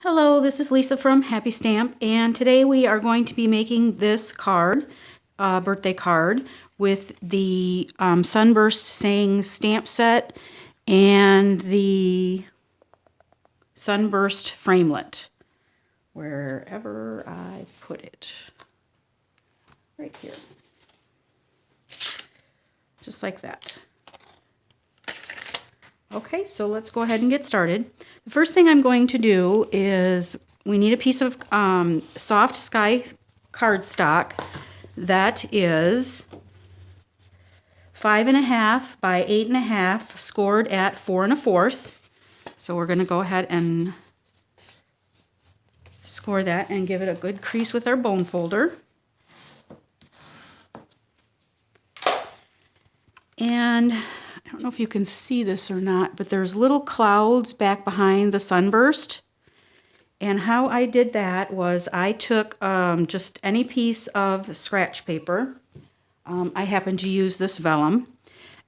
Hello, this is Lisa from Happy Stamp, and today we are going to be making this card, birthday card, with the Sunburst saying stamp set and the Sunburst framelit, wherever I put it. Right here. Just like that. Okay, so let's go ahead and get started. The first thing I'm going to do is we need a piece of soft sky cardstock that is 5.5 by 8.5, scored at 4 1/4. So we're going to go ahead and score that and give it a good crease with our bone folder. And I don't know if you can see this or not, but there's little clouds back behind the Sunburst. And how I did that was I took just any piece of scratch paper. I happen to use this vellum.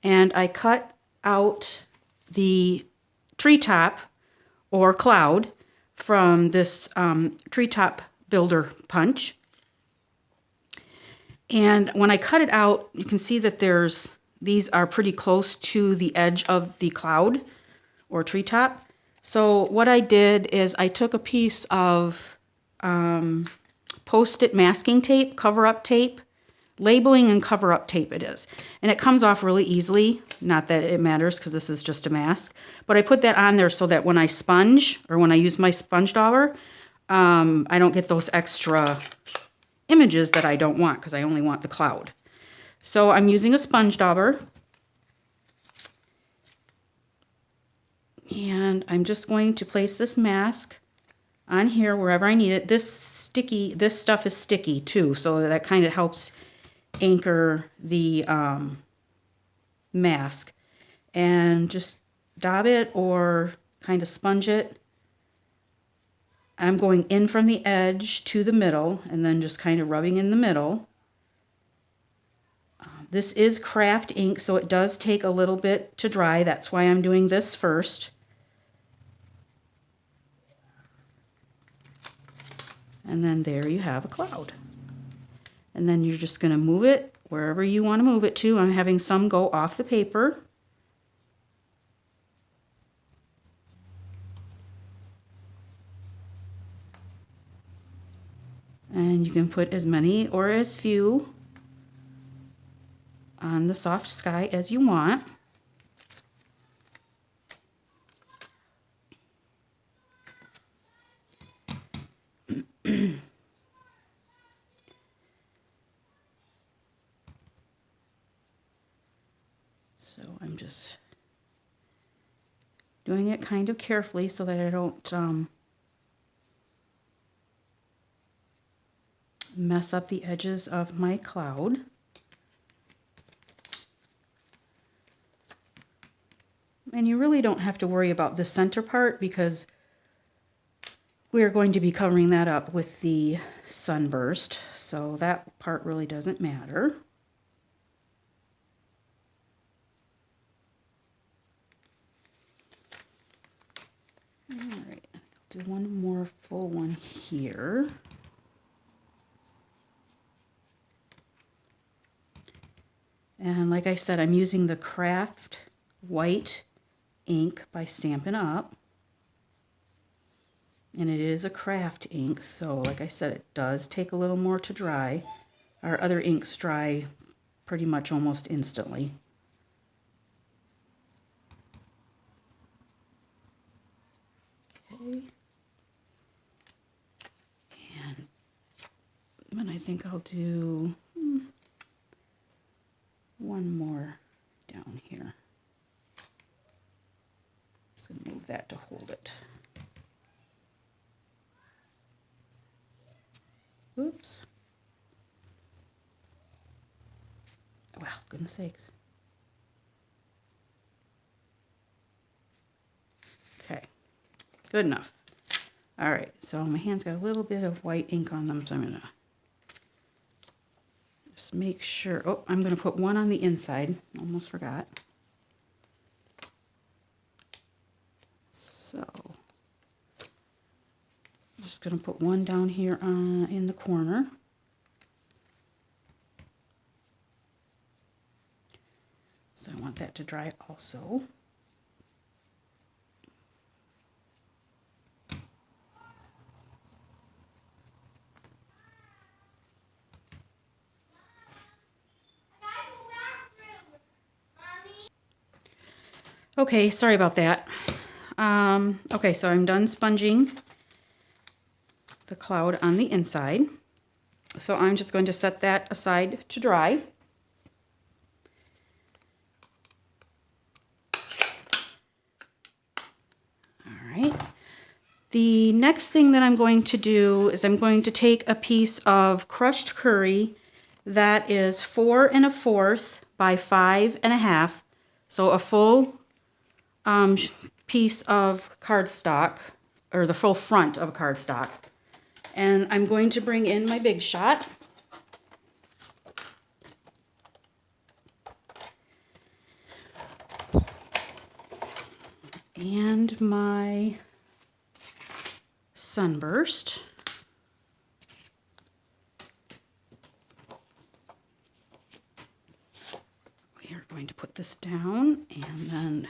And I cut out the treetop or cloud from this treetop builder punch. And when I cut it out, you can see that these are pretty close to the edge of the cloud or treetop. So what I did is I took a piece of Post-it masking tape, cover-up tape, labeling and cover-up tape it is. And it comes off really easily. Not that it matters because this is just a mask. But I put that on there so that when I sponge or when I use my sponge dauber, I don't get those extra images that I don't want because I only want the cloud. So I'm using a sponge dauber, and I'm just going to place this mask on here wherever I need it. This stuff is sticky too, so that kind of helps anchor the mask. And just dab it or kind of sponge it. I'm going in from the edge to the middle and then just kind of rubbing in the middle. This is craft ink, so it does take a little bit to dry. That's why I'm doing this first. And then there you have a cloud. And then you're just going to move it wherever you want to move it to. I'm having some go off the paper. And you can put as many or as few on the soft sky as you want. So I'm just doing it kind of carefully so that I don't mess up the edges of my cloud. And you really don't have to worry about the center part because we are going to be covering that up with the Sunburst, so that part really doesn't matter. All right, I'll do one more full one here. And like I said, I'm using the Craft White ink by Stampin' Up. And it is a craft ink, so like I said, it does take a little more to dry. Our other inks dry pretty much almost instantly. Okay. And I think I'll do one more down here. Just going to move that to hold it. Oops. Well, goodness sakes. Okay, good enough. All right, so my hand's got a little bit of white ink on them, so I'm going to just make sure. Oh, I'm going to put one on the inside. Almost forgot. So Just going to put one down here in the corner. So I want that to dry also. Okay, sorry about that. Okay, so I'm done sponging the cloud on the inside. So I'm just going to set that aside to dry. All right. The next thing that I'm going to do is I'm going to take a piece of crushed curry that is 4 1/4 by 5 1/2. So a full piece of cardstock, or the full front of a cardstock. And I'm going to bring in my Big Shot. And my Sunburst. We are going to put this down, and then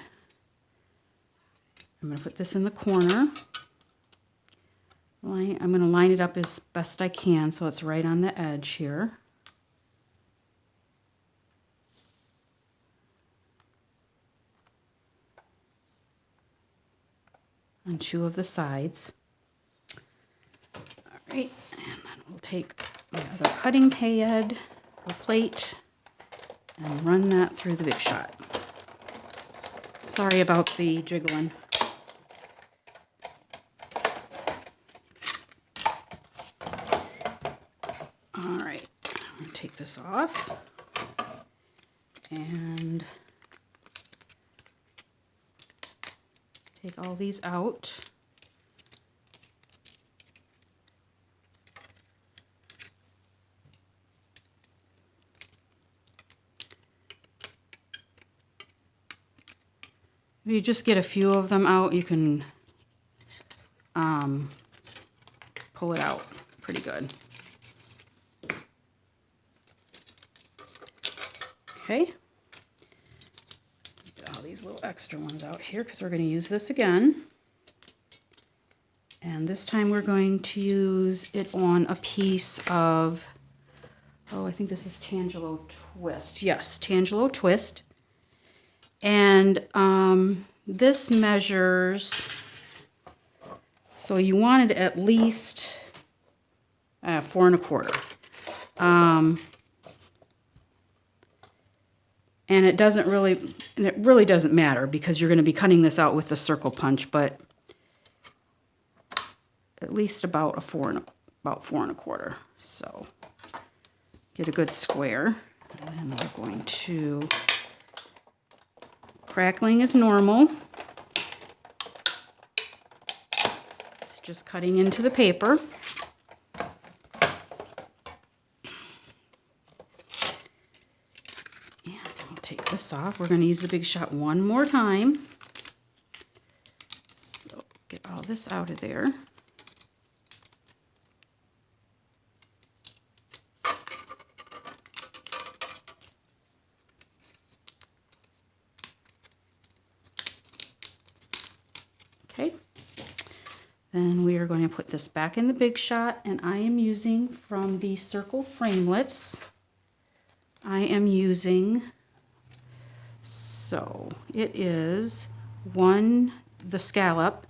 I'm going to put this in the corner. I'm going to line it up as best I can so it's right on the edge here. On 2 of the sides. All right, and then we'll take my other cutting pad or plate and run that through the Big Shot. Sorry about the jiggling. All right, I'm going to take this off and take all these out. If you just get a few of them out, you can pull it out pretty good. Okay. Get all these little extra ones out here because we're going to use this again. And this time we're going to use it on a piece of, oh, I think this is Tangelo Twist. Yes, Tangelo Twist. And this measures, so you wanted at least 4 1/4. And it really doesn't matter because you're going to be cutting this out with the circle punch, but at least about 4 1/4. So get a good square. And then we're going to, crackling is normal. It's just cutting into the paper. Take this off. We're going to use the Big Shot one more time. So get all this out of there. Okay. Then we are going to put this back in the Big Shot, and I am using from the Circle Framelits. I am using, so it is the scallop,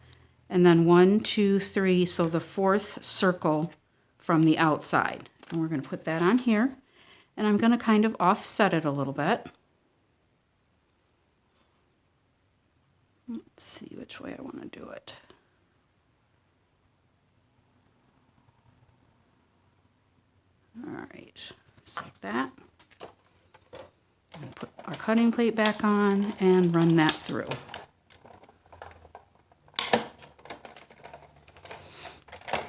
and then 1, 2, 3, so the 4th circle from the outside. And we're going to put that on here, and I'm going to kind of offset it a little bit. Let's see which way I want to do it. All right, just like that. And put our cutting plate back on and run that through.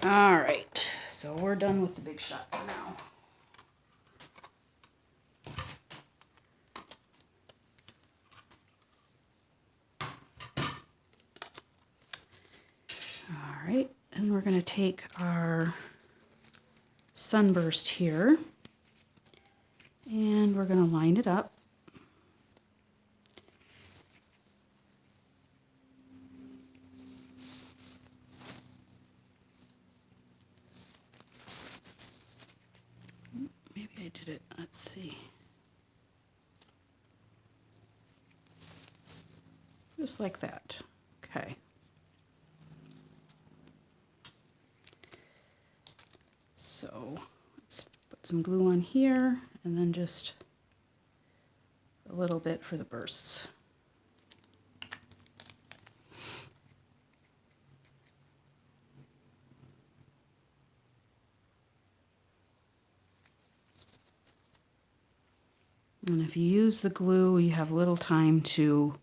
All right, so we're done with the Big Shot for now. All right, And we're going to take our Sunburst here, and we're going to line it up. Maybe I did it, let's see. Just like that. Okay. So let's put some glue on here and then just a little bit for the bursts. And if you use the glue, you have little time to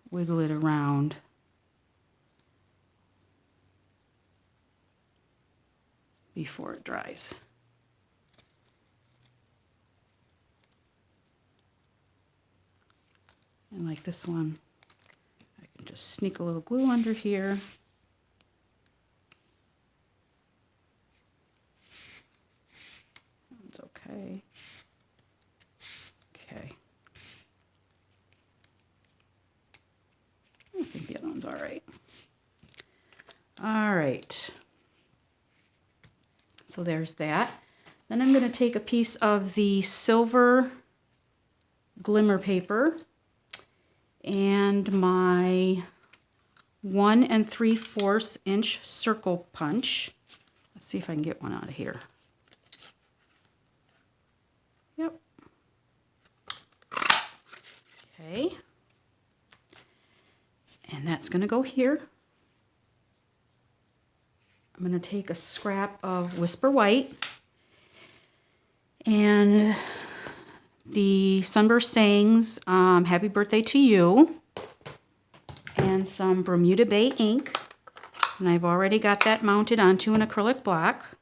wiggle it around. Before it dries. And like this one, I can just sneak a little glue under here. It's okay. Okay. I think the other one's all right. All right. So there's that. Then I'm going to take a piece of the silver glimmer paper and my 1 3/4 inch circle punch. Let's see if I can get one out of here. Yep. Okay. And that's going to go here. I'm going to take a scrap of Whisper White and the Sunburst Sayings Happy Birthday to You and some Bermuda Bay ink. And I've already got that mounted onto an acrylic block.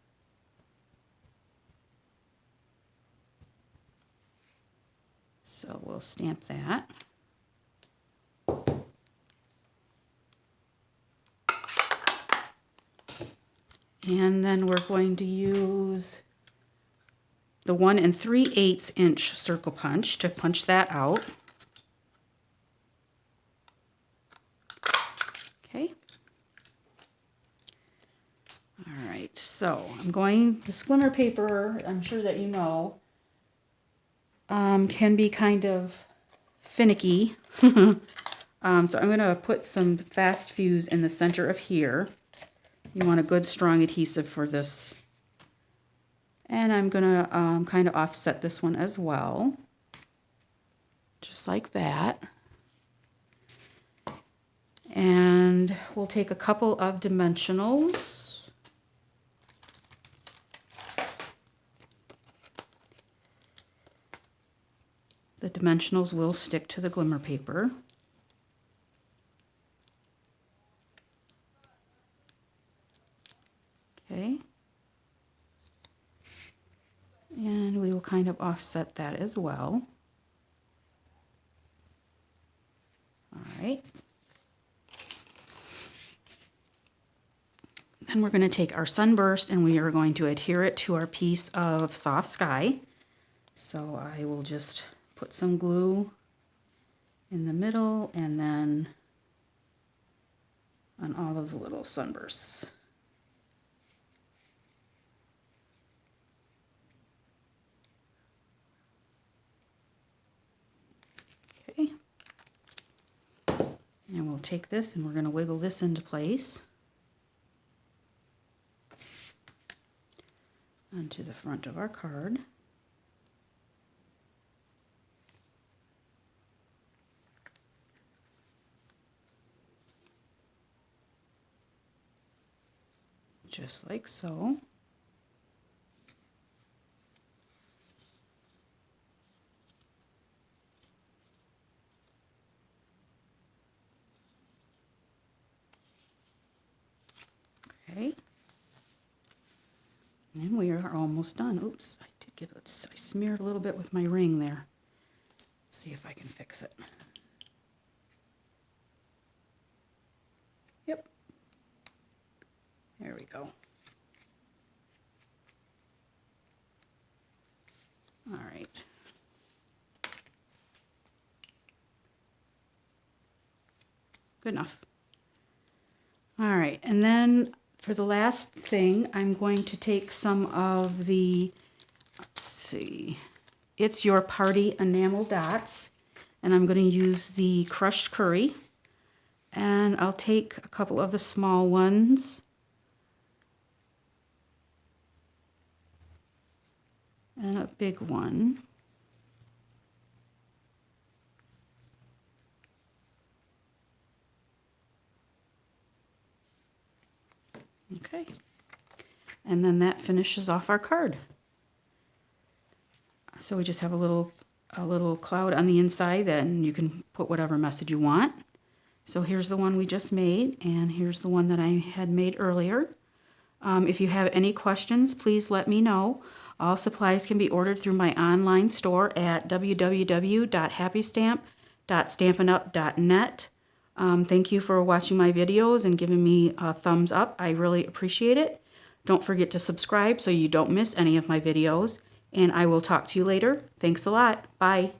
So we'll stamp that. And then we're going to use the 1 3/8 inch circle punch to punch that out. Okay. All right, so I'm going, this glimmer paper, I'm sure that you know, can be kind of finicky. So I'm going to put some fast fuse in the center of here. You want a good strong adhesive for this. And I'm going to kind of offset this one as well. Just like that. And we'll take a couple of dimensionals. The dimensionals will stick to the glimmer paper. Okay. And we will kind of offset that as well. All right. Then we're going to take our Sunburst and we are going to adhere it to our piece of soft sky. So I will just put some glue in the middle and then on all of the little sunbursts. Okay. And we'll take this and we're going to wiggle this into place onto the front of our card. Just like so. Okay. And we are almost done. Oops, I did get it. I smeared a little bit with my ring there. Let's see if I can fix it. Yep. Good enough. All right, and then for the last thing, I'm going to take some of the, let's see, It's Your Party enamel dots, and I'm going to use the crushed curry, and I'll take a couple of the small ones and a big one. Okay, and then that finishes off our card. So we just have a little cloud on the inside, and you can put whatever message you want. So here's the one we just made, and here's the one that I had made earlier. If you have any questions, please let me know. All supplies can be ordered through my online store at www.happystamp.stampinup.net. Thank you for watching my videos and giving me a thumbs up. I really appreciate it. Don't forget to subscribe so you don't miss any of my videos. And I will talk to you later. Thanks a lot. Bye.